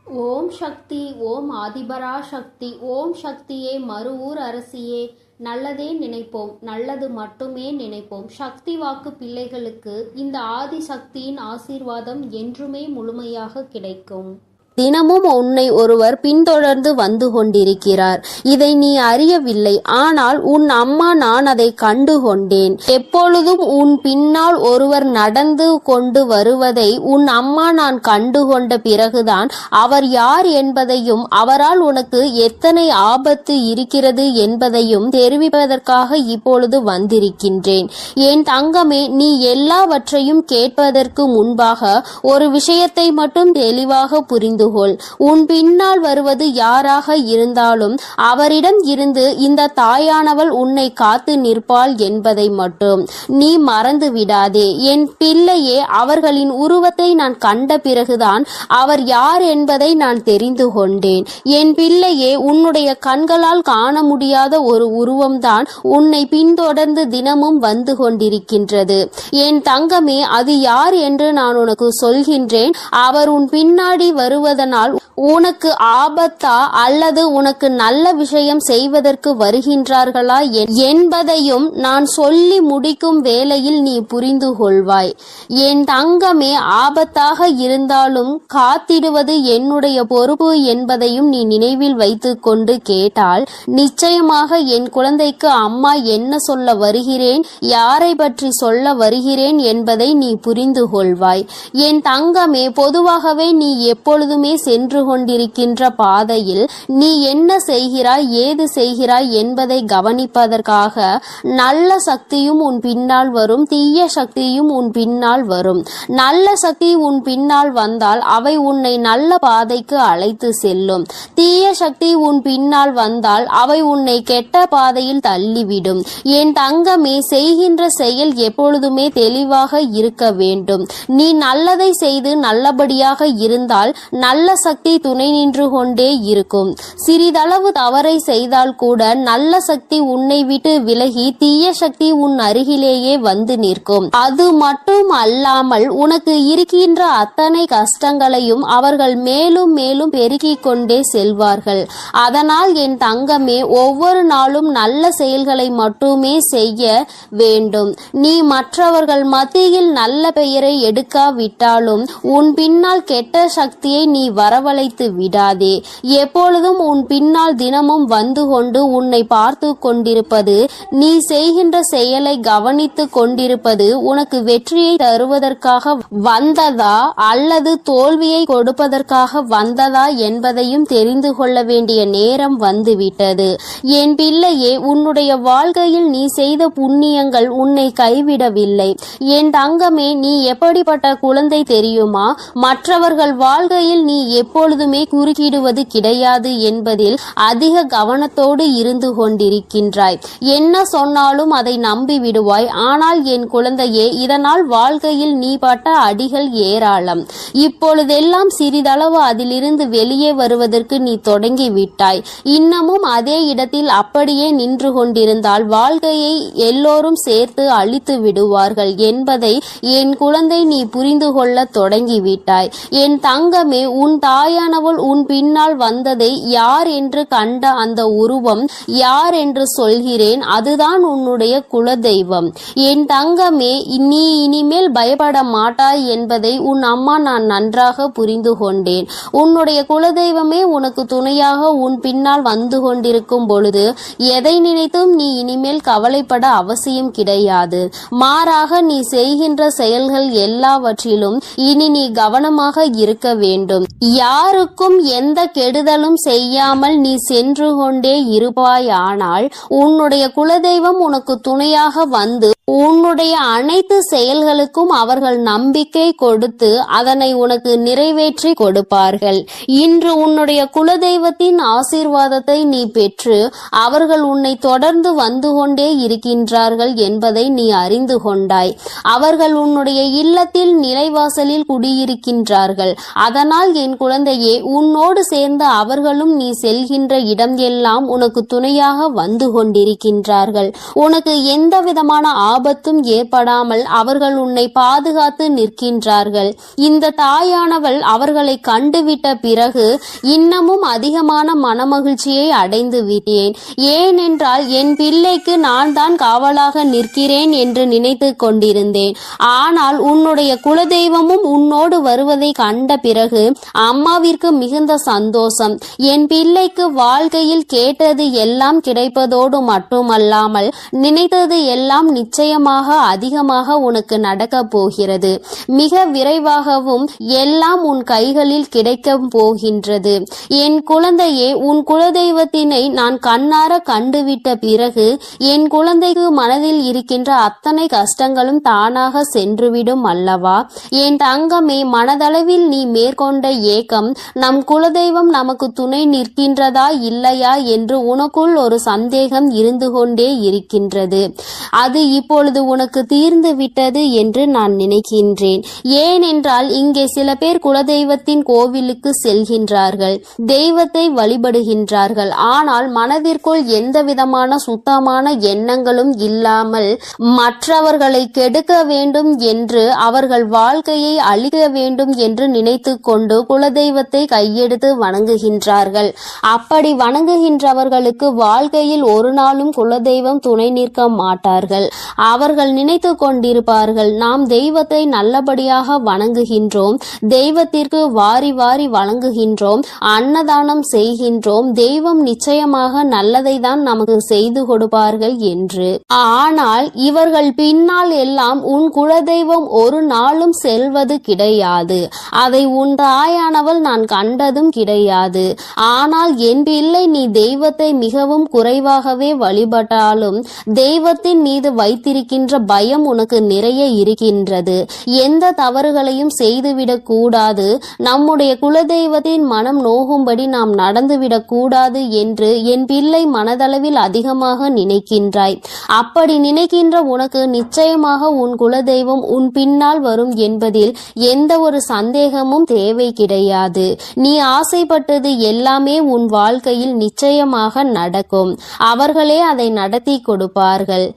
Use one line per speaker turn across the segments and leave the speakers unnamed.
ஓம் சக்தி, ஓம் ஆதிபரா சக்தி, ஓம் சக்தியே, மறுவூர் அரசியே. நல்லதே நினைப்போம், நல்லது மட்டுமே நினைப்போம். சக்தி வாக்கு பிள்ளைகளுக்கு இந்த ஆதிசக்தியின் ஆசீர்வாதம் என்றுமே முழுமையாக கிடைக்கும்.
தினமும் உன்னை ஒருவர் பின்தொடர்ந்து வந்து கொண்டிருக்கிறார். இதை நீ அறியவில்லை, ஆனால் உன் அம்மா நான் அதை கண்டு கொண்டேன். எப்பொழுதும் உன் பின்னால் ஒருவர் நடந்து கொண்டு வருவதை உன் அம்மா நான் கண்டு கொண்ட பிறகுதான் அவர் யார் என்பதையும் அவரால் உனக்கு எத்தனை ஆபத்து இருக்கிறது என்பதையும் தெரிவிப்பதற்காக இப்பொழுது வந்திருக்கின்றேன். என் தங்கமே, நீ எல்லாவற்றையும் கேட்பதற்கு முன்பாக ஒரு விஷயத்தை மட்டும் தெளிவாக புரிந்து கொள். உன் பின்னால் வருவது யாராக இருந்தாலும் அவரிடம் இருந்து இந்த தாயானவள் உன்னை காத்து நிற்பாள் என்பதை மட்டும் நீ மறந்து விடாதே. என் பிள்ளையே, அவர்களின் உருவத்தை நான் கண்ட பிறகுதான் அவர் யார் என்பதை நான் தெரிந்து கொண்டேன். என் பிள்ளையே, உன்னுடைய கண்களால் காண முடியாத ஒரு உருவம்தான் உன்னை பின்தொடர்ந்து தினமும் வந்து கொண்டிருக்கின்றது. என் தங்கமே, அது யார் என்று நான் உனக்கு சொல்கின்றேன். அவர் உன் பின்னாடி வருவதனால் உனக்கு ஆபத்தா அல்லது உனக்கு நல்ல விஷயம் செய்வதற்கு வருகின்றார்களா என்பதையும் நான் சொல்லி முடிக்கும் வேளையில் நீ புரிந்து கொள்வாய். என் தங்கமே, ஆபத்தாக இருந்தாலும் காத்திடுவது என்னுடைய பொறுப்பு என்பதையும் நீ நினைவில் வைத்துக் கொண்டு கேட்டால் நிச்சயமாக என் குழந்தைக்கு அம்மா என்ன சொல்ல வருகிறேன், யாரை பற்றி சொல்ல வருகிறேன் என்பதை நீ புரிந்து கொள்வாய். என் தங்கமே, பொதுவாகவே நீ எப்பொழுதுமே சென்று கொண்டிருக்கின்ற பாதையில் நீ என்ன செய்கிறாய், ஏது செய்கிறாய் என்பதை கவனிப்பதற்காக நல்ல சக்தியும் உன் பின்னால் வரும், தீய சக்தியும் உன் பின்னால் வரும். நல்ல சக்தி உன் பின்னால் வந்தால் அவை உன்னை நல்ல பாதைக்கு அழைத்து செல்லும். தீய சக்தி உன் பின்னால் வந்தால் அவை உன்னை கெட்ட பாதையில் தள்ளிவிடும். என் தங்கமே, செய்கின்ற செயல் எப்பொழுதுமே தெளிவாக இருக்க வேண்டும். நீ நல்லதை செய்து நல்லபடியாக இருந்தால் நல்ல சக்தி துணை நின்று கொண்டே இருக்கும். சிறிதளவு தவறை செய்தால் கூட நல்ல சக்தி உன்னை விட்டு விலகி தீய சக்தி உன் அருகிலேயே வந்து நிற்கும். அது மட்டும் அல்லாமல் உனக்கு இருக்கின்ற அத்தனை கஷ்டங்களையும் அவர்கள் மேலும் மேலும் பெருக்கிக் கொண்டே செல்வார்கள். அதனால் என் தங்கமே, ஒவ்வொரு நாளும் நல்ல செயல்களை மட்டுமே செய்ய வேண்டும். நீ மற்றவர்கள் மத்தியில் நல்ல பெயரை எடுக்காவிட்டாலும் உன் பின்னால் கெட்ட சக்தியை நீ வரவழைத்து விடாதே. எப்பொழுதும் உன் பின்னால் தினமும் வந்து கொண்டு உன்னை பார்த்து கொண்டிருப்பது, நீ செய்கின்ற செயலை கவனித்து கொண்டிருப்பது உனக்கு வெற்றியை தருவதற்காக வந்ததா அல்லது தோல்வியை கொடுப்பதற்காக வந்ததா என்பதையும் தெரிந்து கொள்ள வேண்டிய நேரம் வந்துவிட்டது. என் பிள்ளையே, உன்னுடைய வாழ்க்கையில் நீ செய்த புண்ணியங்கள் உன்னை கைவிடவில்லை. என் தங்கமே, நீ எப்படிப்பட்ட குழந்தை தெரியுமா? மற்றவர்கள் வாழ்க்கையில் நீ எப்பொழுதுமே குறுக்கிடுவது கிடையாது என்பதில் அதிக கவனத்தோடு இருந்து கொண்டிருக்கின்றாய். என்ன சொன்னாலும் அதை நம்பி விடுவாய். ஆனால் என் குழந்தையே, இதனால் வாழ்க்கையில் நீ பட்ட அடிகள் ஏராளம். இப்பொழுதெல்லாம் சிறிதளவு அதிலிருந்து வெளியே வருவதற்கு நீ தொடங்கி விட்டாய். இன்னமும் அதே இடத்தில் அப்படியே நின்று கொண்டிருந்தால் வாழ்க்கையை எல்லோரும் சேர்த்து அழித்து விடுவார்கள் என்பதை என் குழந்தை நீ புரிந்து கொள்ள தொடங்கிவிட்டாய். என் தங்கமே, உன் தாயானவள் உன் பின்னால் வந்ததை யார் என்று கண்ட அந்த உருவம் யார் என்று சொல்கிறேன், அதுதான் உன்னுடைய குலதெய்வம். என் தங்கமே, நீ இனிமேல் பயப்பட மாட்டாய் என்பதை உன் அம்மா நான் நன்றாக புரிந்து கொண்டேன். உன்னுடைய குலதெய்வமே உனக்கு துணையாக உன் பின்னால் வந்து கொண்டிருக்கும் பொழுது எதை நினைத்தும் நீ இனிமேல் கவலைப்பட அவசியம் கிடையாது. மாறாக நீ செய்கின்ற செயல்கள் எல்லாவற்றிலும் இனி நீ கவனமாக இருக்க வேண்டும். யாருக்கும் எந்த கெடுதலும் செய்யாமல் நீ சென்று கொண்டே இருப்பாயானால் உன்னுடைய குலதெய்வம் உனக்கு துணையாக வந்து உன்னுடைய அனைத்து செயல்களுக்கும் அவர்கள் நம்பிக்கை கொடுத்து அதனை உனக்கு நிறைவேற்றி கொடுப்பார்கள். இன்று உன்னுடைய குலதெய்வத்தின் ஆசீர்வாதத்தை நீ பெற்று அவர்கள் உன்னை தொடர்ந்து வந்து கொண்டே இருக்கின்றார்கள் என்பதை நீ அறிந்து கொண்டாய். அவர்கள் உன்னுடைய இல்லத்தில் நிலைவாசலில் குடியிருக்கின்றார்கள். அதனால் என் குழந்தையே, உன்னோடு சேர்ந்த அவர்களும் நீ செல்கின்ற இடம் எல்லாம் உனக்கு துணையாக வந்து கொண்டிருக்கின்றார்கள். உனக்கு எந்த விதமான ஆபத்தும் ஏற்படாமல் அவர்கள் உன்னை பாதுகாத்து நிற்கின்றார்கள். இந்த தாயானவள் அவர்களை கண்டுவிட்ட பிறகு இன்னமும் அதிகமான மனமகிழ்ச்சியை அடைந்து விட்டேன். ஏனென்றால் என் பிள்ளைக்கு நான் தான் காவலாக நிற்கிறேன் என்று நினைத்து கொண்டிருந்தேன். ஆனால் உன்னுடைய குலதெய்வமும் உன்னோடு வருவதை கண்ட பிறகு அம்மாவிற்கு மிகுந்த சந்தோஷம். என் பிள்ளைக்கு வாழ்க்கையில் கேட்டது எல்லாம் கிடைப்பதோடு மட்டுமல்லாமல் நினைத்தது எல்லாம் நிச்சயமாக அதிகமாக உனக்கு நடக்கப் போகிறது. மிக விரைவாகவும் எல்லாம் உன் கைகளில் கிடைக்கப் போகின்றது. என் குழந்தையே, உன் குலதெய்வத்தினை நான் கண்ணார கண்டுவிட்ட பிறகு என் குழந்தைக்கு மனதில் இருக்கின்ற அத்தனை கஷ்டங்களும் தானாக சென்றுவிடும் அல்லவா? என் தங்கமே, மனதளவில் நீ மேற்கொண்ட ஏக்கம், நம் குலதெய்வம் நமக்கு துணை நிற்கின்றதா இல்லையா என்று உனக்குள் ஒரு சந்தேகம் இருந்து கொண்டே இருக்கின்றது. அது இப்பொழுது உனக்கு தீர்ந்து விட்டது என்று நான் நினைக்கின்றேன். ஏனென்றால் இங்கே சில பேர் குலதெய்வத்தின் கோவிலுக்கு செல்கின்றார்கள், தெய்வத்தை வழிபடுகின்றார்கள். ஆனால் மனதிற்குள் எந்த விதமான சுத்தமான எண்ணங்களும் இல்லாமல் மற்றவர்களை கெடுக்க வேண்டும் என்று, அவர்கள் வாழ்க்கையை அழிக்க வேண்டும் என்று நினைத்து கொண்டு குலதெய்வத்தை கையெடுத்து வணங்குகின்றார்கள். அப்படி வணங்குகின்றவர்களுக்கு வாழ்க்கையில் ஒரு நாளும் குலதெய்வம் துணை நிற்க மாட்டார்கள். அவர்கள் நினைத்து கொண்டிருப்பார்கள், நாம் தெய்வத்தை நல்லபடியாக வணங்குகின்றோம், தெய்வத்திற்கு வாரி வாரி வழங்குகின்றோம், அன்னதானம் செய்கின்றோம், தெய்வம் நிச்சயமாக நல்லதை தான் நமக்கு செய்து கொடுப்பார்கள் என்று. ஆனால் இவர்கள் பின்னால் எல்லாம் உன் குலதெய்வம் ஒரு நாளும் செல்வது கிடையாது. அதை உன் தாயானவள் நான் கண்டதும் கிடையாது. ஆனால் என் பிள்ளை, நீ தெய்வத்தை மிகவும் குறைவாகவே வழிபட்டாலும் தெய்வத்தின் மீது வைத்திருக்கின்ற பயம் உனக்கு நிறைய இருக்கின்றது. எந்த தவறுகளையும் செய்துவிடக் கூடாது, நம்முடைய குலதெய்வத்தின் மனம் நோகும்படி நாம் நடந்துவிடக் கூடாது என்று என் பிள்ளை மனதளவில் அதிகமாக நினைக்கின்றாய். அப்படி நினைக்கின்ற உனக்கு நிச்சயமாக உன் குலதெய்வம் உன் பின்னால் வரும் என்பதில் எந்த ஒரு சந்தேகமும் தேவை கிடையாது. நீ ஆசைப்பட்டது எல்லாமே உன் வாழ்க்கையில் நிச்சயமாக நடக்கும். அவர்களே அதை நடத்தி கொடுப்பார்கள்.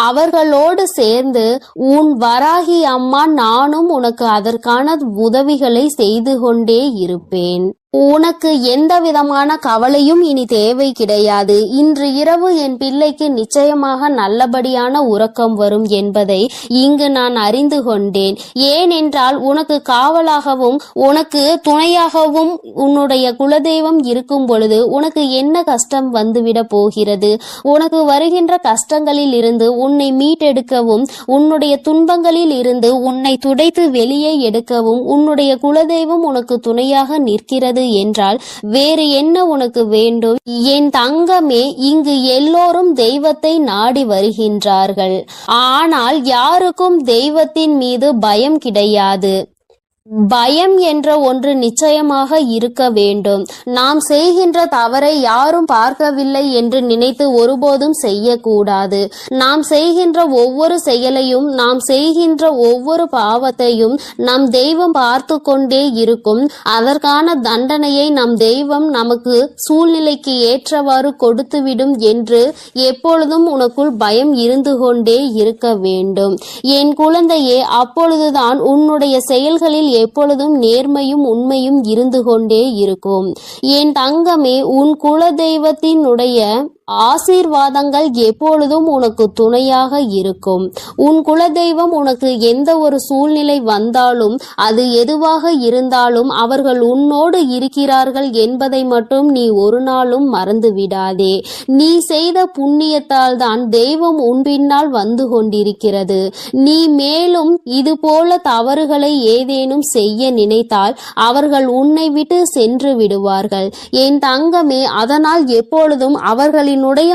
அவர்களோடு சேர்ந்து உன் வராகி அம்மா நானும் உனக்கு அதற்கான உதவிகளை செய்து கொண்டே இருப்பேன். உனக்கு எந்த விதமான கவலையும் இனி தேவை கிடையாது. இன்று இரவு என் பிள்ளைக்கு நிச்சயமாக நல்லபடியான உறக்கம் வரும் என்பதை இங்கு நான் அறிந்து கொண்டேன். ஏனென்றால் உனக்கு காவலாகவும் உனக்கு துணையாகவும் உன்னுடைய குலதெய்வம் இருக்கும் பொழுது உனக்கு என்ன கஷ்டம் வந்துவிட போகிறது? உனக்கு வருகின்ற கஷ்டங்களில் இருந்து உன்னை மீட்டெடுக்கவும், உன்னுடைய துன்பங்களில் இருந்து உன்னை துடைத்து வெளியே எடுக்கவும் உன்னுடைய குலதெய்வம் உனக்கு துணையாக நிற்கிறது என்றால் வேறு என்ன உனக்கு வேண்டும்? என் தங்கமே, இங்கு எல்லோரும் தெய்வத்தை நாடி வருகின்றார்கள். ஆனால் யாருக்கும் தெய்வத்தின் மீது பயம் கிடையாது. பயம் என்ற ஒன்று நிச்சயமாக இருக்க வேண்டும். நாம் செய்கின்ற தவறை யாரும் பார்க்கவில்லை என்று நினைத்து ஒருபோதும் செய்யக்கூடாது. நாம் செய்கின்ற ஒவ்வொரு செயலையும், நாம் செய்கின்ற ஒவ்வொரு பாவத்தையும் நம் தெய்வம் பார்த்து கொண்டே இருக்கும். அதற்கான தண்டனையை நம் தெய்வம் நமக்கு சூழ்நிலைக்கு ஏற்றவாறு கொடுத்துவிடும் என்று எப்பொழுதும் உனக்குள் பயம் இருந்து கொண்டே இருக்க வேண்டும். என் குழந்தையே, அப்பொழுதுதான் உன்னுடைய செயல்களில் எப்பொழுதும் நேர்மையும் உண்மையும் இருந்து கொண்டே இருக்கும். என் தங்கமே, உன் குலதெய்வத்தினுடைய ஆசீர்வாதங்கள் எப்பொழுதும் உனக்கு துணையாக இருக்கும். உன் குலதெய்வம் உனக்கு எந்த ஒரு சூழ்நிலை வந்தாலும், அது எதுவாக இருந்தாலும் அவர்கள் உன்னோடு இருக்கிறார்கள் என்பதை மட்டும் நீ ஒரு நாளும் மறந்து விடாதே. நீ செய்த புண்ணியத்தால் தான் தெய்வம் உன் பின்னால் வந்து கொண்டிருக்கிறது. நீ மேலும் இது போல தவறுகளை ஏதேனும் செய்ய நினைத்தால் அவர்கள் உன்னை விட்டு சென்று விடுவார்கள். என் தங்கமே, அதனால் எப்பொழுதும் அவர்களினுடைய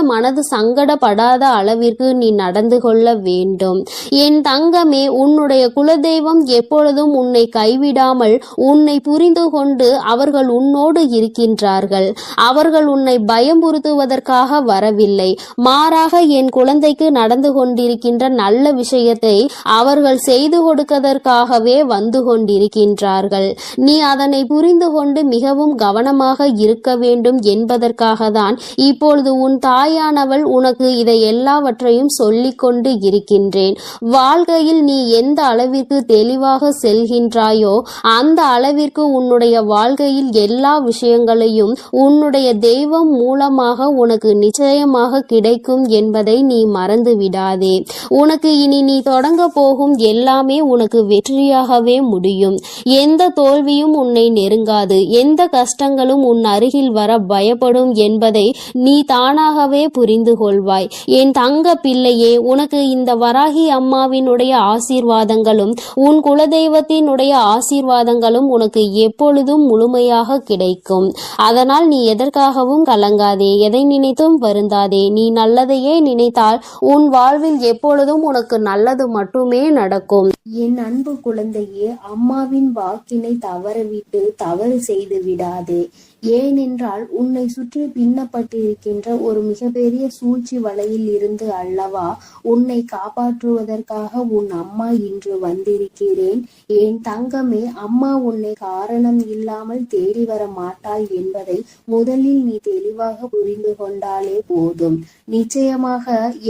மனது சங்கடப்படாத அளவிற்கு நீ நடந்து கொள்ள வேண்டும். என் தங்கமே, உன்னுடைய குலதெய்வம் எப்பொழுதும் உன்னை கைவிடாமல் உன்னை புரிந்து கொண்டு அவர்கள் உன்னோடு இருக்கின்றார்கள். அவர்கள் உன்னை பயமுறுத்துவதற்காக வரவில்லை. மாறாக என் குழந்தைக்கு நடந்து கொண்டிருக்கின்ற நல்ல விஷயத்தை அவர்கள் செய்து கொடுப்பதற்காகவே வந்து கொண்டிருக்கின்றார்கள். நீ அதனை புரிந்து கொண்டு மிகவும் கவனமாக இருக்க வேண்டும் என்பதற்காக தான் இப்பொழுது உன் உன் தாயானவள் உனக்கு இதை எல்லாவற்றையும் சொல்லிக் கொண்டு இருக்கின்றேன். வாழ்க்கையில் நீ எந்த அளவிற்கு தெளிவாக செல்கின்றாயோ அந்த அளவிற்கு உன்னுடைய வாழ்க்கையில் எல்லா விஷயங்களையும் உன்னுடைய தெய்வம் மூலமாக உனக்கு நிச்சயமாக கிடைக்கும் என்பதை நீ மறந்து விடாதே. உனக்கு இனி நீ தொடங்க போகும் எல்லாமே உனக்கு வெற்றியாகவே முடியும். எந்த தோல்வியும் உன்னை நெருங்காது, எந்த கஷ்டங்களும் உன் அருகில் வர பயப்படும் என்பதை நீ தானாகவே புரிந்து கொள்வாய். என் தங்க பிள்ளையே, உனக்கு இந்த வராகி அம்மாவினுடைய ஆசீர்வாதங்களும் உன் குலதெய்வத்தினுடைய ஆசீர்வாதங்களும் உனக்கு எப்பொழுதும் முழுமையாக கிடைக்கும். அதனால் நீ எதற்காகவும் கலங்காதே, எதை நினைத்தும் வருந்தாதே. நீ நல்லதையே நினைத்தால் உன் வாழ்வில் எப்பொழுதும் உனக்கு நல்லது மட்டுமே நடக்கும். என் அன்பு குழந்தையே, அம்மாவின் வாக்கினை தவறவிட்டு தவறு செய்து விடாதே. ஏனென்றால் உன்னை சுற்றி பின்னப்பட்டிருக்கின்ற ஒரு மிகப்பெரிய சூழ்ச்சி வலையில் இருந்து அல்லவா உன்னை காப்பாற்றுவதற்காக உன் அம்மா இன்று வந்திருக்கிறேன். என் தங்கமே, அம்மா உன்னை காரணம் இல்லாமல் தேடி வர மாட்டாள் என்பதை முதலில் நீ தெளிவாக புரிந்து கொண்டாலே போதும். நிச்சயமாக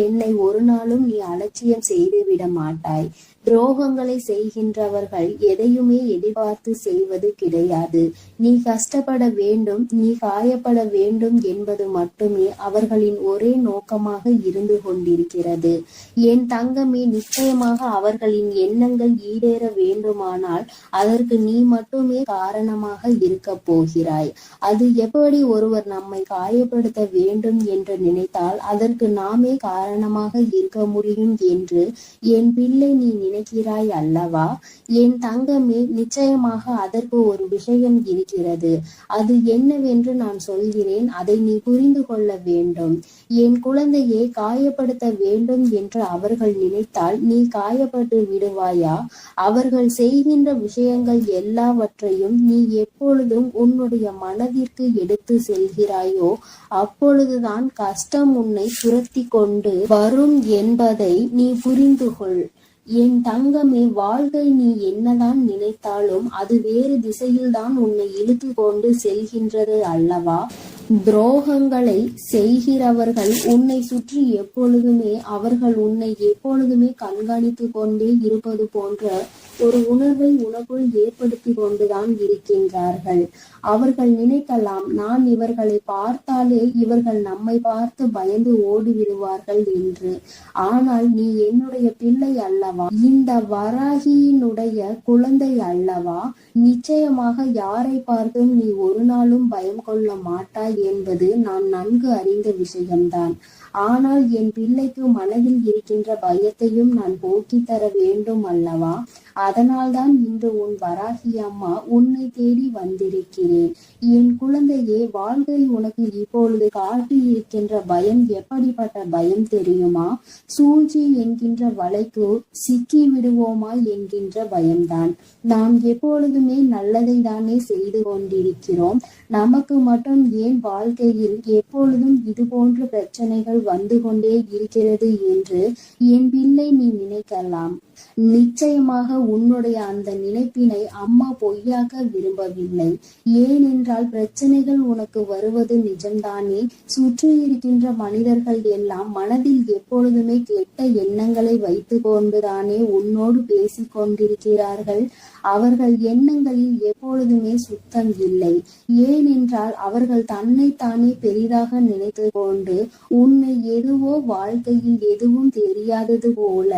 என்னை ஒரு நாளும் நீ அலட்சியம் செய்துவிட மாட்டாய். துரோகங்களை செய்கின்றவர்கள் எதையுமே எதிர்பார்த்து செய்வது கிடையாது. நீ கஷ்டப்பட வேண்டும், நீ காயப்பட வேண்டும் என்பது மட்டுமே அவர்களின் ஒரே நோக்கமாக இருந்து கொண்டிருக்கிறது. என் தங்கமே, நிச்சயமாக அவர்களின் எண்ணங்கள் ஈடேற வேண்டுமானால் அதற்கு நீ மட்டுமே காரணமாக இருக்க போகிறாய். அது எப்படி ஒருவர் நம்மை காயப்படுத்த வேண்டும் என்று நினைத்தால் அதற்கு நாமே காரணமாக இருக்க முடியும் என்று என் பிள்ளை நீ நினைக்கிறாய் அல்லவா? என் தங்கமே, நிச்சயமாக அதற்கு ஒரு விஷயம் இருக்கிறது. அது என்னவென்று நான் சொல்கிறேன், அதை நீ புரிந்து கொள்ள வேண்டும். என் குழந்தையை காயப்படுத்த வேண்டும் என்று அவர்கள் நினைத்தால் நீ காயப்பட்டு விடுவாயா? அவர்கள் செய்கின்ற விஷயங்கள் எல்லாவற்றையும் நீ எப்பொழுதும் உன்னுடைய மனதிற்கு எடுத்து செல்கிறாயோ அப்பொழுதுதான் கஷ்டம் உன்னை துரத்தி கொண்டு வரும் என்பதை நீ புரிந்து கொள். என் தங்கமே, வாழ்க்கை நீ என்னதான் நினைத்தாலும் அது வேறு திசையில்தான் உன்னை இழுத்து கொண்டு செல்கின்றது அல்லவா? துரோகங்களை செய்கிறவர்கள் உன்னை சுற்றி எப்பொழுதுமே அவர்கள் உன்னை எப்பொழுதுமே கண்காணித்து கொண்டே இருப்பது போன்ற ஒரு உணர்வை உனக்குள் ஏற்படுத்தி கொண்டுதான் இருக்கின்றார்கள். அவர்கள் நினைக்கலாம், நான் இவர்களை பார்த்தாலே இவர்கள் நம்மை பார்த்து பயந்து ஓடிவிடுவார்கள் என்று. ஆனால் நீ என்னுடைய பிள்ளை அல்லவா, இந்த வராகியினுடைய குழந்தை அல்லவா? நிச்சயமாக யாரை பார்த்தும் நீ ஒரு நாளும் பயம் கொள்ள மாட்டாய் என்பது நான் நன்கு அறிந்த விஷயம்தான். ஆனால் என் பிள்ளைக்கு மனதில் இருக்கின்ற பயத்தையும் நான் போக்கி தர வேண்டும் அல்லவா? அதனால்தான் இன்று உன் வராகி அம்மா உன்னை தேடி வந்திருக்கிறேன். என் குழந்தையே, வாழ்க்கை உனக்கு இப்பொழுது காட்டி இருக்கின்ற பயம் எப்படிப்பட்ட பயம் தெரியுமா? சூழ்ச்சி என்கின்ற வலைக்கு சிக்கி விடுவோமா என்கின்ற பயம்தான். நாம் எப்பொழுதுமே நல்லதை தானே செய்து கொண்டிருக்கிறோம். நமக்கு மட்டும் ஏன் வாழ்க்கையில் எப்பொழுதும் இது போன்ற பிரச்சனைகள் வந்து கொண்டே இருக்கிறது என்று என் பிள்ளை நீ நினைக்கலாம். நிச்சயமாக உன்னுடைய அந்த நினைப்பினை அம்மா பொய்யாக்க விரும்பவில்லை. ஏனென்றால் பிரச்சனைகள் உனக்கு வருவது நிஜம்தானே. சுற்றி இருக்கின்ற மனிதர்கள் எல்லாம் மனதில் எப்பொழுதுமே கெட்ட எண்ணங்களை வைத்து கொண்டுதானே உன்னோடு பேசிக் கொண்டிருக்கிறார்கள். அவர்கள் எண்ணங்களில் எப்பொழுதுமே சுத்தம் இல்லை. ஏனென்றால் அவர்கள் தன்னைத்தானே பெரிதாக நினைத்து கொண்டு உன்னை எதுவோ வாழ்க்கையில் எதுவும் தெரியாதது போல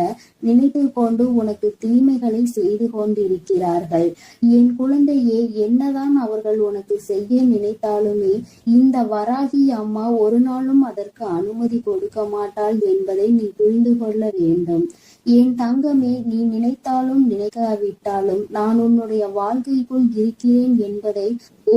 நினைத்து கொண்டு உனக்கு தீமைகளை செய்து கொண்டிருக்கிறார்கள். என் குழந்தையே, என்னதான் அவர்கள் உனக்கு செய்ய நினைத்தாலுமே இந்த வராகி அம்மா ஒரு நாளும் அதற்கு அனுமதி கொடுக்க மாட்டாள் என்பதை நீ புரிந்து கொள்ள வேண்டும். என் தங்கமே, நீ நினைத்தாலும் நினைக்காவிட்டாலும் நான் உன்னுடைய வாழ்க்கைக்குள் இருக்கிறேன் என்பதை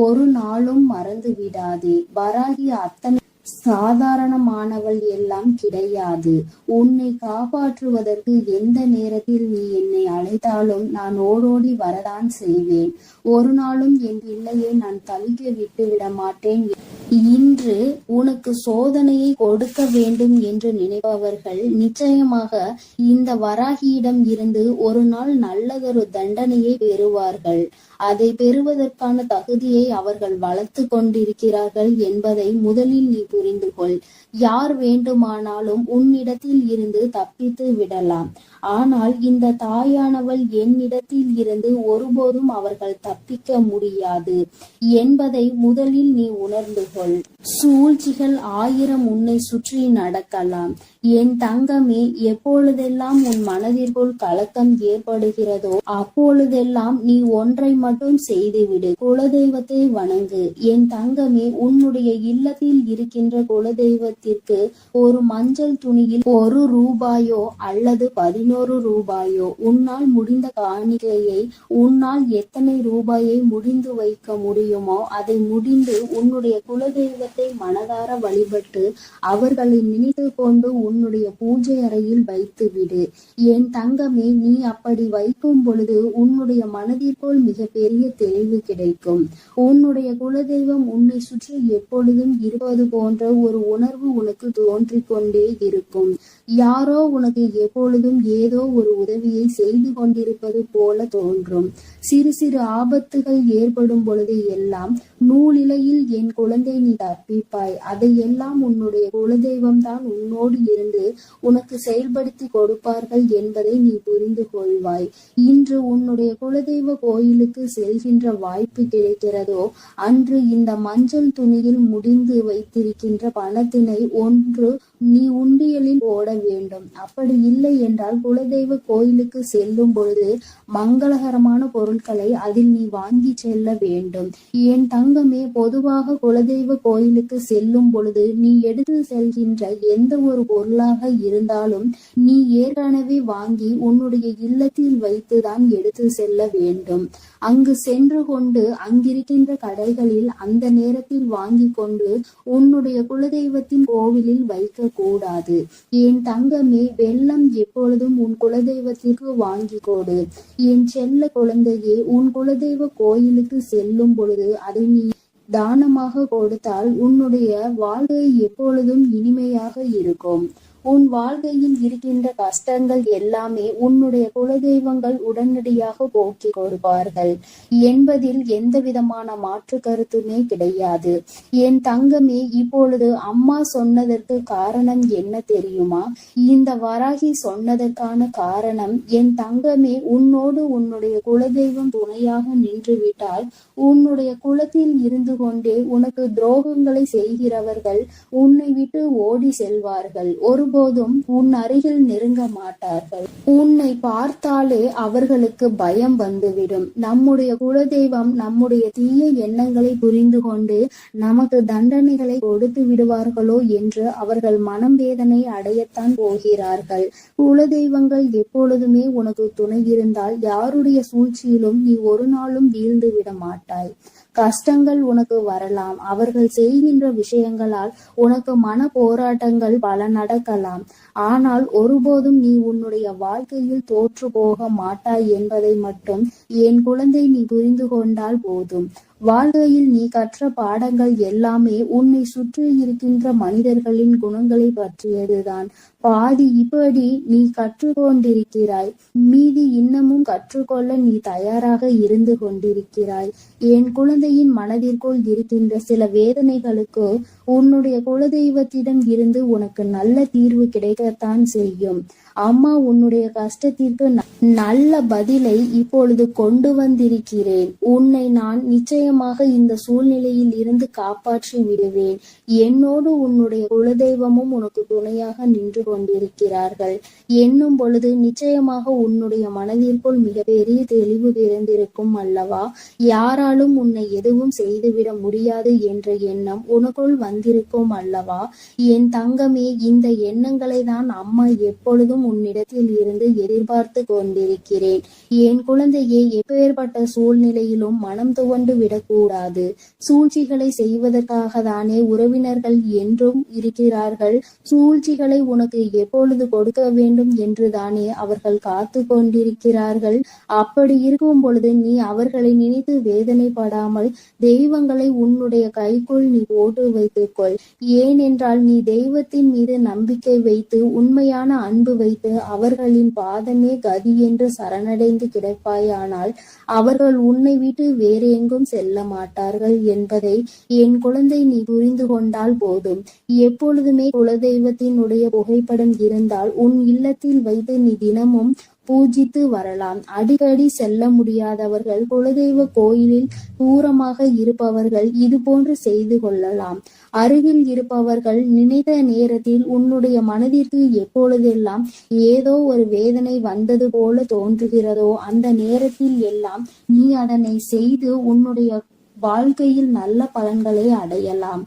ஒரு நாளும் மறந்து விடாதே. வராகி அத்தனை சாதாரணமானவள் எல்லாம் கிடையாது. உன்னை காப்பாற்றுவதற்கு எந்த நேரத்தில் நீ என்னை அழைத்தாலும் நான் ஓடோடி வரதான் செய்வேன். ஒரு நாளும் என் பிள்ளையை நான் தவிக்க விட்டு விட மாட்டேன். இன்று உனக்கு சோதனையை கொடுக்க வேண்டும் என்று நினைப்பவர்கள் நிச்சயமாக இந்த வராகியிடம் இருந்து ஒரு நாள் நல்லதொரு தண்டனையை பெறுவார்கள். அதை பெறுவதற்கான தகுதியை அவர்கள் வளர்த்து கொண்டிருக்கிறார்கள் என்பதை முதலில் நீ புரிந்து கொள். யார் வேண்டுமானாலும் உன்னிடத்தில் இருந்து தப்பித்து விடலாம். ஆனால் இந்த தாயானவள் என்னிடத்தில் இருந்து ஒருபோதும் அவர்கள் தப்பிக்க முடியாது என்பதை முதலில் நீ உணர்ந்து கொள். சூழ்ச்சிகள் 1000 உன்னை சுற்றி நடக்கலாம். என் தங்கமே, எப்பொழுதெல்லாம் உன் மனதிற்குள் கலக்கம் ஏற்படுகிறதோ அப்பொழுதெல்லாம் நீ ஒன்றை மட்டும் செய்துவிடு, குலதெய்வத்தை வணங்கு. என் தங்கமே, உன்னுடைய இல்லத்தில் இருக்கின்ற குலதெய்வத்திற்கு ஒரு மஞ்சள் துணியில் 1 ரூபாயோ அல்லது 11 ரூபாயோ உன்னால் முடிந்த காணிக்கையை, உன்னால் எத்தனை ரூபாயை முடிந்து வைக்க முடியுமோ அதை முடிந்து உன்னுடைய குலதெய்வத்தை மனதார வழிபட்டு அவர்களை நினைத்து கொண்டு உன்னுடைய பூஜை அறையில் வைத்து விடு. என் தங்கமே, நீ அப்படி வைக்கும் பொழுது உன்னுடைய மனதிற்குள் மிக பெரிய தெளிவு கிடைக்கும். உன்னுடைய குலதெய்வம் உன்னை சுற்றி எப்பொழுதும் இருப்பது போன்ற ஒரு உணர்வு உனக்கு தோன்றிக் கொண்டே இருக்கும். யாரோ உனக்கு எப்பொழுதும் ஏதோ ஒரு உதவியை செய்து கொண்டிருப்பது போல தோன்றும். சிறு சிறு ஆபத்துகள் ஏற்படும் பொழுது எல்லாம் நூலிலையில் என் குழந்தை நீ தப்பிப்பாய். அதையெல்லாம் உன்னுடைய குலதெய்வம் தான் உன்னோடு இருந்து உனக்கு செயல்படுத்தி கொடுப்பார்கள் என்பதை நீ புரிந்து கொள்வாய். இன்று உன்னுடைய குலதெய்வ கோயிலுக்கு செல்கின்ற வாய்ப்பு கிடைக்கிறதோ அன்று இந்த மஞ்சள் துணியில் முடிந்து வைத்திருக்கின்ற பணத்தினை ஒன்று நீ உண்டியலில் போட வேண்டும். அப்படி இல்லை என்றால் குலதெய்வ கோயிலுக்கு செல்லும் பொழுது மங்களகரமான பொருட்களை அதில் நீ வாங்கி செல்ல வேண்டும். என் தங்கமே, பொதுவாக குலதெய்வ கோயிலுக்கு செல்லும் பொழுது நீ எடுத்து செல்கின்ற எந்த ஒரு பொருளாக இருந்தாலும் நீ ஏற்கனவே வாங்கி உன்னுடைய இல்லத்தில் வைத்துதான் எடுத்து செல்ல வேண்டும். அங்கு சென்று கொண்டு அங்கிருக்கின்ற கடைகளில் அந்த நேரத்தில் வாங்கி கொண்டு உன்னுடைய குலதெய்வத்தின் கோவிலில் வைக்க கூடாது. என் தங்கமே, வெள்ளம் எப்பொழுதும் உன் குலதெய்வத்திற்கு வாங்கி கொடு. என் செல்ல குழந்தையே, உன் குலதெய்வ கோயிலுக்கு செல்லும் பொழுது அதை நீ தானமாக கொடுத்தால் உன்னுடைய வாழ்க்கை எப்பொழுதும் இனிமையாக இருக்கும். உன் வாழ்க்கையில் இருக்கின்ற கஷ்டங்கள் எல்லாமே உன்னுடைய குலதெய்வங்கள் உடனடியாக போக்கி கொடுப்பார்கள் என்பதில் எந்த விதமான மாற்று கருத்துமே கிடையாது. என் தங்கமே, இப்பொழுது அம்மா சொன்னதற்கு காரணம் என்ன தெரியுமா? இந்த வராகி சொன்னதற்கான காரணம், என் தங்கமே, உன்னோடு உன்னுடைய குலதெய்வம் துணையாக நின்றுவிட்டால் உன்னுடைய குலத்தில் இருந்து கொண்டே உனக்கு துரோகங்களை செய்கிறவர்கள் உன்னை விட்டு ஓடி செல்வார்கள். ஒருபோதும் உன் அருகில் நெருங்க மாட்டார்கள். உன்னை பார்த்தாலே அவர்களுக்கு பயம் வந்துவிடும். நம்முடைய குலதெய்வம் நம்முடைய தீய எண்ணங்களை புரிந்து கொண்டு நமக்கு தண்டனைகளை கொடுத்து விடுவார்களோ என்று அவர்கள் மனம் வேதனை அடையத்தான் போகிறார்கள். குலதெய்வங்கள் எப்பொழுதுமே உனக்கு துணை இருந்தால் யாருடைய சூழ்ச்சியிலும் நீ ஒரு நாளும் வீழ்ந்து விட மாட்டாய். கஷ்டங்கள் உனக்கு வரலாம். அவர்கள் செய்கின்ற விஷயங்களால் உனக்கு மன போராட்டங்கள் பல நடக்கலாம். ஆனால் ஒருபோதும் நீ உன்னுடைய வாழ்க்கையில் தோற்று போக மாட்டாய் என்பதை மட்டும் என் குழந்தை நீ புரிந்து கொண்டால் போதும். வாழ்க்கையில் நீ கற்ற பாடங்கள் எல்லாமே உன்னை சுற்றி இருக்கின்ற மனிதர்களின் குணங்களை பற்றியதுதான். பாதி இப்படி நீ கற்றுக்கொண்டிருக்கிறாய், மீதி இன்னமும் கற்றுக்கொள்ள நீ தயாராக இருந்து கொண்டிருக்கிறாய். என் குழந்தையின் மனதிற்குள் இருக்கின்ற சில வேதனைகளுக்கு உன்னுடைய குலதெய்வத்திடம் இருந்து உனக்கு நல்ல தீர்வு கிடைக்கத்தான் செய்யும். அம்மா உன்னுடைய கஷ்டத்திற்கு நல்ல பதிலை இப்பொழுது கொண்டு வந்திருக்கிறேன். உன்னை நான் நிச்சயமாக இந்த சூழ்நிலையில் இருந்து காப்பாற்றி விடுவேன். என்னோடு உன்னுடைய குலதெய்வமும் உனக்கு துணையாக நின்று கொண்டிருக்கிறார்கள் என்னும் பொழுது நிச்சயமாக உன்னுடைய மனதிற்குள் மிகப்பெரிய தெளிவு பிறந்திருக்கும் அல்லவா? யாராலும் உன்னை எதுவும் செய்துவிட முடியாது என்ற எண்ணம் உனக்குள் வந்திருக்கும் அல்லவா? என் தங்கமே, இந்த எண்ணங்களை தான் அம்மா எப்பொழுதும் உன்னிடத்தில் இருந்து எதிர்பார்த்து கொண்டிருக்கிறேன். என் குழந்தையே, எப்பேற்பட்ட சூழ்நிலையிலும் மனம் துவண்டு விடக்கூடாது. சூழ்ச்சிகளை செய்வதற்காக தானே உறவினர்கள் என்றும் இருக்கிறார்கள். சூழ்ச்சிகளை உனக்கு
உனக்கு எப்பொழுது கொடுக்க வேண்டும் என்றுதானே அவர்கள் காத்து கொண்டிருக்கிறார்கள். அப்படி இருக்கும் பொழுது நீ அவர்களை நினைத்து வேதனைப்படாமல் தெய்வங்களை உன்னுடைய கைக்குள் நீ போட்டு வைத்துக்கொள். ஏனென்றால் நீ தெய்வத்தின் மீது நம்பிக்கை வைத்து உண்மையான அன்பு வைத்து அவர்களின் பாதமே கதி என்று சரணடைந்து கிடப்பாயானால் அவர்கள் உன்னை விட்டு வேறு எங்கும் செல்ல மாட்டார்கள் என்பதை என் குழந்தை நீ புரிந்து கொண்டால் போதும். எப்பொழுதுமே குலதெய்வத்தினுடைய புகைப்படம் இருந்தால் உன் இல்லத்தில் வைத்து நீ தினமும் பூஜித்து வரலாம். அடிக்கடி செல்ல முடியாதவர்கள் குலதெய்வ கோயிலில் தூரமாக இருப்பவர்கள் இது போன்று செய்து கொள்ளலாம். அருகில் இருப்பவர்கள் நினைத்த நேரத்தில் உன்னுடைய மனதிற்கு எப்பொழுதெல்லாம் ஏதோ ஒரு வேதனை வந்தது போல தோன்றுகிறதோ அந்த நேரத்தில் எல்லாம் நீ அதனை செய்து உன்னுடைய வாழ்க்கையில் நல்ல பலன்களை அடையலாம்.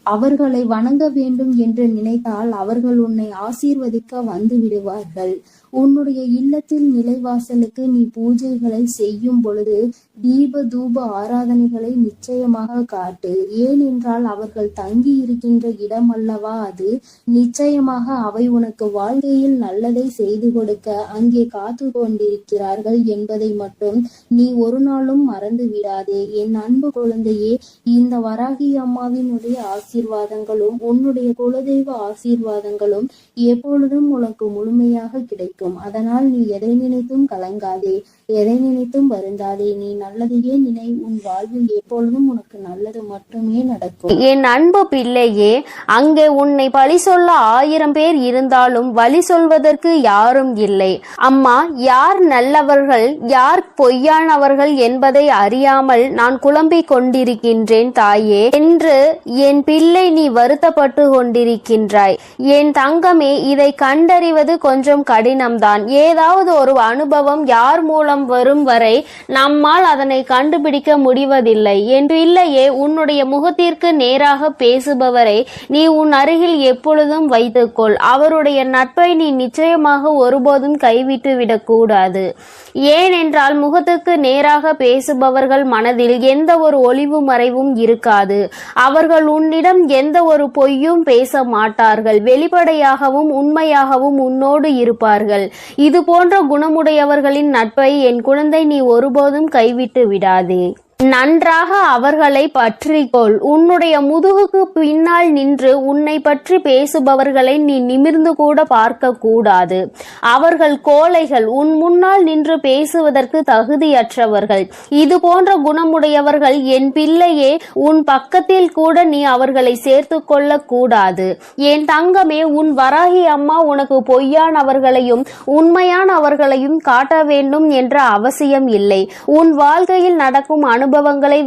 அவர்களை வணங்க வேண்டும் என்று நினைத்தால் அவர்கள் உன்னை ஆசீர்வதிக்க வந்து விடுவார்கள். உன்னுடைய இல்லத்தில் நிலைவாசலுக்கு நீ பூஜைகளை செய்யும் பொழுது தீப தூப ஆராதனைகளை நிச்சயமாக காட்டு. ஏனென்றால் அவர்கள் தங்கி இருக்கின்ற இடம் அல்லவா அது. நிச்சயமாக அவை உனக்கு வாழ்க்கையில் நல்லதை செய்து கொடுக்க அங்கே காத்து கொண்டிருக்கிறார்கள் என்பதை மட்டும் நீ ஒரு நாளும் மறந்து விடாதே. என் அன்பு குழந்தையே, இந்த வராகி அம்மாவினுடைய ஆசீர்வாதங்களும் உன்னுடைய குலதெய்வ ஆசீர்வாதங்களும் எப்பொழுதும் உனக்கு முழுமையாக கிடைக்கும். அதனால் நீ எதை நினைத்தும் கலங்காதே, எதை நினைத்தும் வருந்தாதே. நீ நல்லதையே நினை. உன் வாழ்வில் எப்பொழுதும் உனக்கு நல்லது மட்டுமே நடக்கும்.
என் அன்பு பிள்ளையே, அங்கே உன்னை பழி சொல்ல 1000 பேர் இருந்தாலும் வழி சொல்வதற்கு யாரும் இல்லை. அம்மா, யார் நல்லவர்கள் யார் பொய்யானவர்கள் என்பதை அறியாமல் நான் குழம்பிக் கொண்டிருக்கின்றேன் தாயே என்று என் பிள்ளை நீ வருத்தப்பட்டு கொண்டிருக்கின்றாய். என் தங்கமே, இதை கண்டறிவது கொஞ்சம் கடினம்தான். ஏதாவது ஒரு அனுபவம் யார் மூலம் வரும் வரை நம்மால் அதனை கண்டுபிடிக்க முடிவதில்லை. என் பிள்ளையே, உன்னுடைய முகத்திற்கு நேராக பேசுபவரை நீ உன் அருகில் எப்பொழுதும் வைத்துக்கொள். அவருடைய நட்பை நீ நிச்சயமாக ஒருபோதும் கைவிட்டு விடக்கூடாது. ஏனென்றால் முகத்துக்கு நேராக பேசுபவர்கள் மனதில் எந்த ஒரு ஒளிவு மறைவும் இருக்காது. அவர்கள் உன்னிடம் எந்த ஒரு பொய்யும் பேச மாட்டார்கள். வெளிப்படையாகவும் உண்மையாகவும் உன்னோடு இருப்பார்கள். இது போன்ற குணமுடையவர்களின் நட்பை என் குழந்தை நீ ஒருபோதும் கைவிட்டு விடாதே. நன்றாக அவர்களை பற்றிக்கொள். உன்னுடைய முதுகுக்கு பின்னால் நின்று உன்னை பற்றி பேசுபவர்களை நீ நிமிர்ந்து கூட பார்க்க கூடாது. அவர்கள் கோழைகள், உன் முன்னால் நின்று பேசுவதற்கு தகுதியற்றவர்கள். இது போன்ற குணமுடையவர்கள் என் பிள்ளையே, உன் பக்கத்தில் கூட நீ அவர்களை சேர்த்து கொள்ள கூடாது. என் தங்கமே, உன் வராகி அம்மா உனக்கு பொய்யானவர்களையும் உண்மையானவர்களையும் காட்ட வேண்டும் என்ற அவசியம் இல்லை. உன் வாழ்க்கையில் நடக்கும் அனுபவங்களை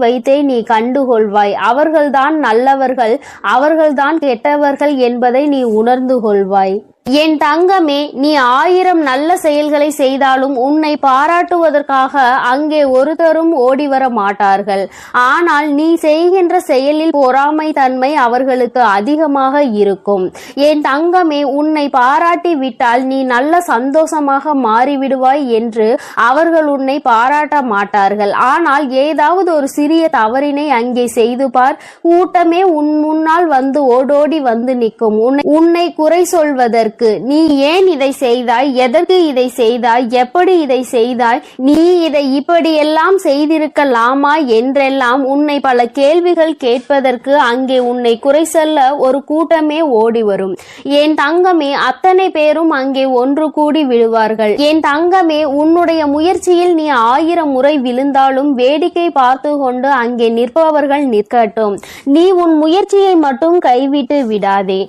வைத்தே நீ கண்டுகொள்வாய். அவர்கள்தான் நல்லவர்கள், அவர்கள்தான் கெட்டவர்கள் என்பதை நீ உணர்ந்து கொள்வாய். என் தங்கமே, நீ 1000 நல்ல செயல்களை செய்தாலும் உன்னை பாராட்டுவதற்காக அங்கே ஒருத்தரும் ஓடிவர மாட்டார்கள். ஆனால் நீ செய்கின்ற செயலில் பொறாமை தன்மை அவர்களுக்கு அதிகமாக இருக்கும். என் தங்கமே, உன்னை பாராட்டி விட்டால் நீ நல்ல சந்தோஷமாக மாறிவிடுவாய் என்று அவர்கள் உன்னை பாராட்ட மாட்டார்கள். ஆனால் ஏதாவது ஒரு சிறிய தவறினை அங்கே செய்து பார், கூட்டமே உன் முன்னால் வந்து ஓடோடி வந்து நிற்கும். உன்னை குறை சொல்வதற்கு, நீ ஏன் இதை செய்தாய், எதற்கு இதை செய்தாய், எப்படி இதை செய்தாய், நீ இதை இப்படியெல்லாம் செய்திருக்கலாமா என்றெல்லாம் உன்னை பல கேள்விகள் கேட்பதற்கு அங்கே உன்னை குறை சொல்ல ஒரு கூட்டமே ஓடி வரும். என் தங்கமே, அத்தனை பேரும் அங்கே ஒன்று கூடி விடுவார்கள். என் தங்கமே, உன்னுடைய முயற்சியில் நீ 1000 முறை விழுந்தாலும் வேடிக்கை பார்த்து கொண்டு அங்கே நிற்பவர்கள் நிற்கட்டும். நீ உன் முயற்சியை மட்டும் கைவிட்டு விடாதே.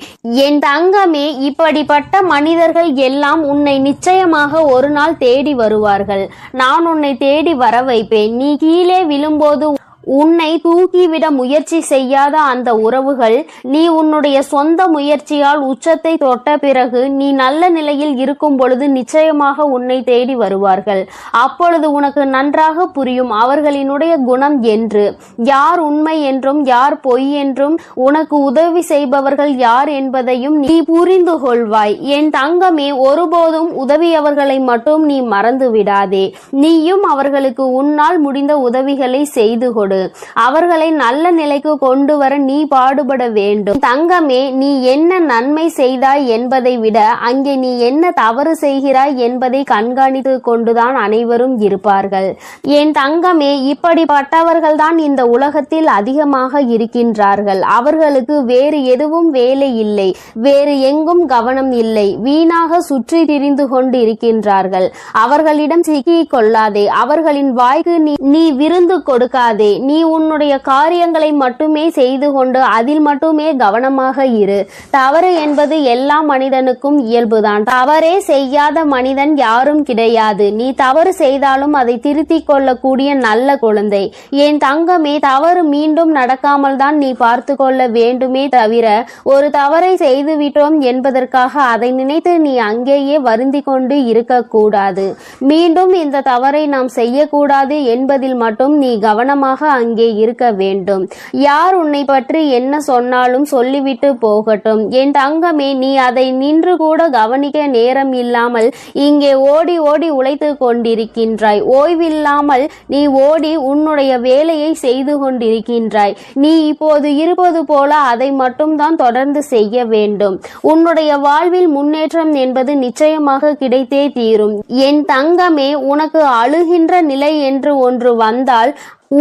என் தங்கமே, இப்படிப்பட்ட மனிதர்கள் எல்லாம் உன்னை நிச்சயமாக ஒரு நாள் தேடி வருவார்கள். நான் உன்னை தேடி வர வைப்பேன். நீ கீழே விழும்போது உன்னை தூக்கிவிட முயற்சி செய்யாத அந்த உறவுகள் நீ உன்னுடைய சொந்த முயற்சியால் உச்சத்தை தொட்ட பிறகு நீ நல்ல நிலையில் இருக்கும் பொழுது நிச்சயமாக உன்னை தேடி வருவார்கள். அப்பொழுது உனக்கு நன்றாக புரியும் அவர்களினுடைய குணம் என்று, யார் உண்மை என்றும் யார் பொய் என்றும், உனக்கு உதவி செய்பவர்கள் யார் என்பதையும் நீ புரிந்து கொள்வாய். என் தங்கமே, ஒருபோதும் உதவியவர்களை மட்டும் நீ மறந்து விடாதே. நீயும் அவர்களுக்கு உன்னால் முடிந்த உதவிகளை செய்து கொடு. கொடு. அவர்களை நல்ல நிலைக்கு கொண்டு வர நீ பாடுபட வேண்டும். தங்கமே, நீ என்ன நன்மை செய்தாய் என்பதை விட அங்கே நீ என்ன தவறு செய்கிறாய் என்பதை கண்காணித்து கொண்டுதான் அனைவரும் இருப்பார்கள். என் தங்கமே, இப்படிப்பட்டவர்கள் தான் இந்த உலகத்தில் அதிகமாக இருக்கின்றார்கள். அவர்களுக்கு வேறு எதுவும் வேலை இல்லை, வேறு எங்கும் கவனம் இல்லை, வீணாக சுற்றி திரிந்து கொண்டு இருக்கின்றார்கள். அவர்களிடம் சிக்கிக் கொள்ளாதே, அவர்களின் வாய்க்கு நீ விருந்து கொடுக்காதே. நீ உன்னுடைய காரியங்களை மட்டுமே செய்து கொண்டு அதில் மட்டுமே கவனமாக இரு. தவறு என்பது எல்லா மனிதனுக்கும் இயல்புதான். தவறே செய்யாத மனிதன் யாரும் கிடையாது. நீ தவறு செய்தாலும் அதை திருத்திக் கொள்ளக்கூடிய நல்ல குழந்தை. என் தங்கமே, தவறு மீண்டும் நடக்காமல் தான் நீ பார்த்து கொள்ள வேண்டுமே தவிர ஒரு தவறை செய்துவிட்டோம் என்பதற்காக அதை நினைத்து நீ அங்கேயே வருந்தி கொண்டு இருக்கக்கூடாது. மீண்டும் இந்த தவறை நாம் செய்யக்கூடாது என்பதில் மட்டும் நீ கவனமாக அங்கே இருக்க வேண்டும். யார் உன்னை பற்றி என்ன சொன்னாலும் சொல்லிவிட்டு போகட்டும். என் தங்கமே, நீ அதை நின்று கூட கவனிக்க நேரம் இல்லாமல் இங்கே ஓடி ஓடி உழைத்து கொண்டிருக்கின்றாய். ஓய்வில்லாமல் நீ ஓடி உன்னுடைய வேலையை செய்து கொண்டிருக்கின்றாய். நீ இப்போது இருப்பது போல அதை மட்டும்தான் தொடர்ந்து செய்ய வேண்டும். உன்னுடைய வாழ்வில் முன்னேற்றம் என்பது நிச்சயமாக கிடைத்தே தீரும். என் தங்கமே, உனக்கு அழுகின்ற நிலை என்று ஒன்று வந்தால்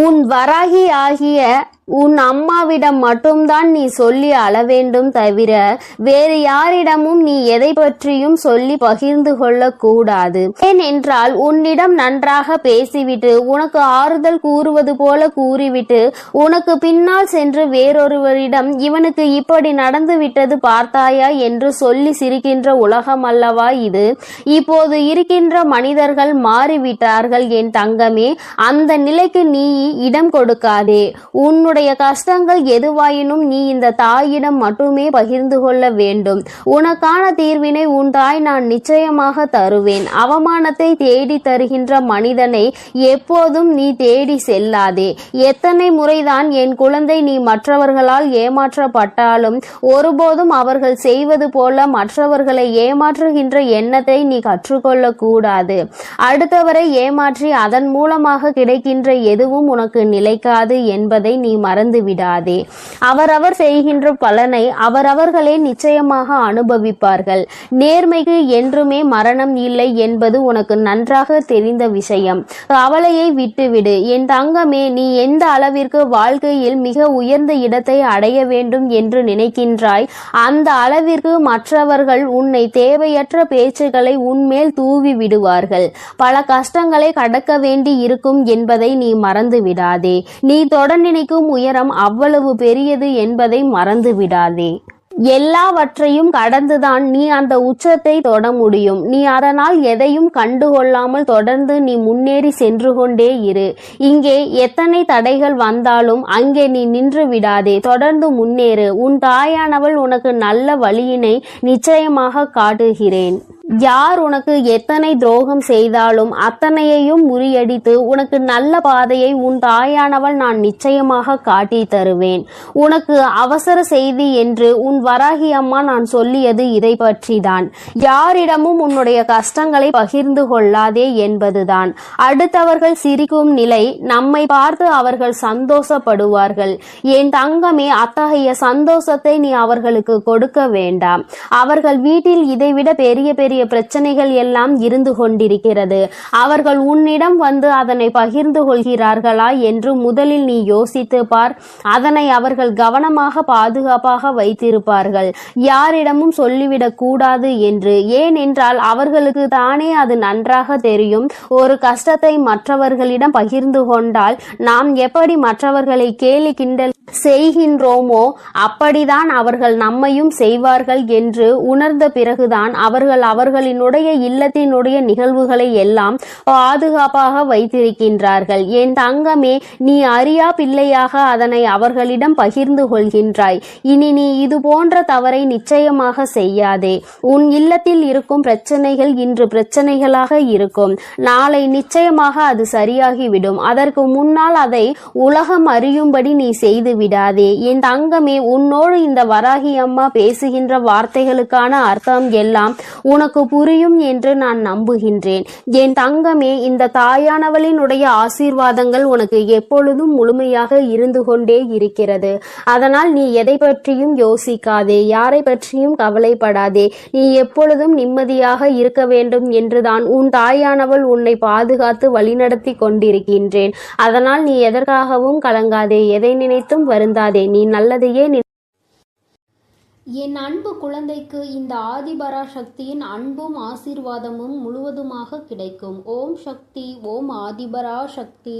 உன் வராகி ஆகிய உன் அம்மாவிடம் மட்டும்தான் நீ சொல்லி அழ வேண்டும் தவிர வேறு யாரிடமும் நீ எதை பற்றியும் சொல்லி பகிர்ந்து கொள்ள கூடாது. ஏனென்றால் உன்னிடம் நன்றாக பேசிவிட்டு உனக்கு ஆறுதல் கூறுவது போல கூறிவிட்டு உனக்கு பின்னால் சென்று வேறொருவரிடம் இவனுக்கு இப்படி நடந்து விட்டது பார்த்தாயா என்று சொல்லி சிரிக்கின்ற உலகம் அல்லவா இது. இப்போது இருக்கின்ற மனிதர்கள் மாறிவிட்டார்கள் என் தங்கமே. அந்த நிலைக்கு நீ இடம் கொடுக்காதே. உன்னுடைய கஷ்டங்கள் எதுவாயினும் நீ இந்த தாயிடம் மட்டுமே பகிர்ந்து கொள்ள வேண்டும். உனக்கான தீர்வினை உன் தாய் நான் நிச்சயமாக தருவேன். அவமானத்தை தேடி தருகின்ற மனிதனை எப்போதும் நீ தேடி செல்லாதே. எத்தனை முறைதான் என் குழந்தை நீ மற்றவர்களால் ஏமாற்றப்பட்டாலும் ஒருபோதும் அவர்கள் செய்வது போல மற்றவர்களை ஏமாற்றுகின்ற எண்ணத்தை நீ கற்றுக்கொள்ள கூடாது. அடுத்தவரை ஏமாற்றி அதன் மூலமாக கிடைக்கின்ற எதுவும் உனக்கு நிலைக்காது என்பதை நீ மறந்து விடாதே. அவரவர் செய்கின்ற பலனை அவரவர்களே நிச்சயமாக அனுபவிப்பார்கள். நேர்மைக்கு என்றுமே மரணம் இல்லை என்பது உனக்கு நன்றாக தெரிந்த விஷயம். கவலையை விட்டுவிடு என் தங்கமே. நீ எந்த அளவிற்கு வாழ்க்கையில் மிக உயர்ந்த இடத்தை அடைய வேண்டும் என்று நினைக்கின்றாய் அந்த அளவிற்கு மற்றவர்கள் உன்னை தேவையற்ற பேச்சுக்களை உன்மேல் தூவி விடுவார்கள். பல கஷ்டங்களை கடக்க வேண்டி இருக்கும் என்பதை நீ மறந்து விடாதே. நீ தொட நினைக்கும் உயரம் அவ்வளவு பெரியது என்பதை மறந்து விடாதே. எல்லாவற்றையும் கடந்துதான் நீ அந்த உச்சத்தை தொட முடியும். நீ அதனால் எதையும் கண்டுகொள்ளாமல் தொடர்ந்து நீ முன்னேறி சென்று கொண்டே இரு. இங்கே எத்தனை தடைகள் வந்தாலும் அங்கே நீ நின்று விடாதே. தொடர்ந்து முன்னேறு. உன் தாயானவள் உனக்கு நல்ல வழியினை நிச்சயமாக காட்டுகிறேன். யார் உனக்கு எத்தனை துரோகம் செய்தாலும் அத்தனையையும் முறியடித்து உனக்கு நல்ல பாதையை உன் தாயானவள் நான் நிச்சயமாக காட்டி தருவேன். உனக்கு அவசர செய்தி என்று உன் வராகி அம்மா நான் சொல்லியது இதை பற்றிதான். யாரிடமும் உன்னுடைய கஷ்டங்களை பகிர்ந்து கொள்ளாதே என்பதுதான். அடுத்தவர்கள் சிரிக்கும் நிலை நம்மை பார்த்து அவர்கள் சந்தோஷப்படுவார்கள். என் தங்கமே, அத்தகைய சந்தோஷத்தை நீ அவர்களுக்கு கொடுக்க வேண்டாம். அவர்கள் வீட்டில் இதைவிட பெரிய பெரிய பிரச்சனைகள் எல்லாம் இருந்து கொண்டிருக்கிறது. அவர்கள் உன்னிடம் வந்து அதனை பகிர்ந்து கொள்கிறார்களா என்று முதலில் நீ யோசித்து பார். அதனை அவர்கள் கவனமாக பாதுகாப்பாக வைத்திருப்பார்கள். யாரிடமும் சொல்லிவிடக் கூடாது என்று. ஏனென்றால் அவர்களுக்கு தானே அது நன்றாக தெரியும். ஒரு கஷ்டத்தை மற்றவர்களிடம் பகிர்ந்து கொண்டால் நாம் எப்படி மற்றவர்களை கேலி கிண்டல் செய்கின்றோமோ அப்படிதான் அவர்கள் நம்மையும் செய்வார்கள் என்று உணர்ந்த பிறகுதான் அவர்கள் அவர்களினுடைய இல்லத்தினுடைய நிகழ்வுகளை எல்லாம் பாதுகாப்பாக வைத்திருக்கின்றார்கள். என் தங்கமே, நீ அறியா பிள்ளையாக அதனை அவர்களிடம் பகிர்ந்து கொள்கின்றாய். இனி நீ இது போன்ற தவறை நிச்சயமாக செய்யாதே. உன் இல்லத்தில் இருக்கும் பிரச்சனைகள் இன்று பிரச்சனைகளாக இருக்கும். நாளை நிச்சயமாக அது சரியாகிவிடும். அதற்கு முன்னால் அதை உலகம் அறியும்படி நீ செய்து விடாதே. என் தங்கமே, உன்னோடு இந்த வராகி அம்மா பேசுகின்ற வார்த்தைகளுக்கான அர்த்தம் எல்லாம் உனக்கு உனக்கு புரியும் என்று நான் நம்புகின்றேன். என் தங்கமே, இந்த தாயானவளினுடைய ஆசீர்வாதங்கள் உனக்கு எப்பொழுதும் முழுமையாக இருந்து கொண்டே இருக்கிறது. அதனால் நீ எதை பற்றியும் யோசிக்காதே, யாரை பற்றியும் கவலைப்படாதே. நீ எப்பொழுதும் நிம்மதியாக இருக்க வேண்டும் என்றுதான் உன் தாயானவள் உன்னை பாதுகாத்து வழிநடத்தி கொண்டிருக்கின்றேன். அதனால் நீ எதற்காகவும் கலங்காதே, எதை நினைத்தும் வருந்தாதே. நீ நல்லதையே
என் அன்பு குழந்தைக்கு இந்த ஆதிபராசக்தியின் அன்பும் ஆசீர்வாதமும் முழுவதுமாக கிடைக்கும். ஓம் சக்தி. ஓம் ஆதிபராசக்தி.